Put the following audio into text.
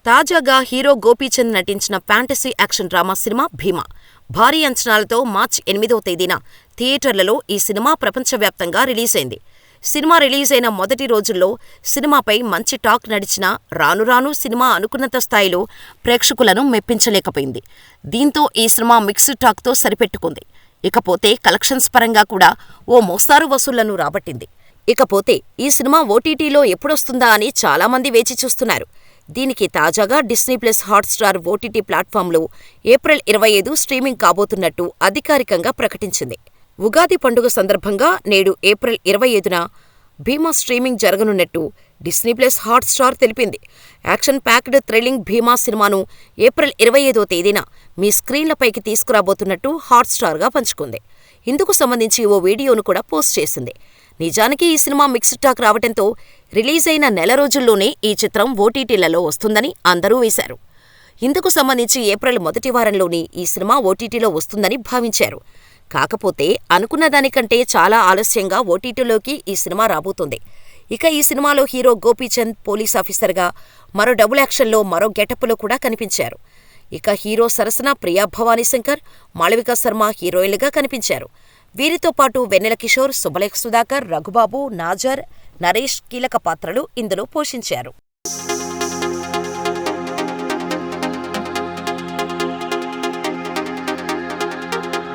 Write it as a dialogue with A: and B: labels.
A: తాజాగా హీరో గోపీచంద్ నటించిన fantasy action drama cinema భీమా. భారీ అంచనాలతో మార్చి 8వ తేదీన థియేటర్లలో ఈ సినిమా ప్రపంచవ్యాప్తంగా రిలీజైంది. సినిమా రిలీజైన మొదటి రోజుల్లో సినిమాపై మంచి టాక్ నడిచినా రాను రాను సినిమా అనుకున్నంత స్థాయిలో ప్రేక్షకులను మెప్పించలేకపోయింది. దీంతో ఈ సినిమా మిక్స్డ్ టాక్తో సరిపెట్టుకుంది. ఇకపోతే కలెక్షన్స్ పరంగా కూడా ఓ మోస్తారు వసూళ్లను రాబట్టింది. ఇకపోతే ఈ సినిమా ఓటీటీలో ఎప్పుడొస్తుందా అని చాలామంది వేచి చూస్తున్నారు. దీనికి తాజాగా డిస్నీ ప్లస్ హాట్‌స్టార్ ఓటీటీ ప్లాట్ఫామ్లో ఏప్రిల్ 25 స్ట్రీమింగ్ కాబోతున్నట్టు అధికారికంగా ప్రకటించింది. ఉగాది పండుగ సందర్భంగా నేడు ఏప్రిల్ 25న భీమా స్ట్రీమింగ్ జరగనున్నట్టు డిస్నీ ప్లస్ హాట్‌స్టార్ తెలిపింది. యాక్షన్ ప్యాక్డ్ థ్రిల్లింగ్ భీమా సినిమాను ఏప్రిల్ 25వ తేదీన మీ స్క్రీన్లపైకి తీసుకురాబోతున్నట్టు హాట్‌స్టార్గా పంచుకుంది. ఇందుకు సంబంధించి ఓ వీడియోను కూడా పోస్ట్ చేసింది. నిజానికి ఈ సినిమా మిక్స్డ్ టాక్ రావటంతో రిలీజైన నెల రోజుల్లోనే ఈ చిత్రం ఓటీటీలలో వస్తుందని అందరూ వేశారు. ఇందుకు సంబంధించి ఏప్రిల్ మొదటి వారంలోనే ఈ సినిమా ఓటీటీలో వస్తుందని భావించారు. కాకపోతే అనుకున్న దానికంటే చాలా ఆలస్యంగా ఓటీటీలోకి ఈ సినిమా రాబోతుంది. ఇక ఈ సినిమాలో హీరో గోపీచంద్ పోలీస్ ఆఫీసర్గా, మరో డబుల్ యాక్షన్లో మరో గెటప్లో కూడా కనిపించారు. ఇక హీరో సరసన ప్రియా భవానీ శంకర్, మాళవిక శర్మ హీరోయిన్లుగా కనిపించారు. వీరితో పాటు వెన్నెల కిషోర్, శుభలేఖ సుధాకర్, రఘుబాబు, నాజర్, నరేష్ కీలక పాత్రలు ఇందులో పోషించారు.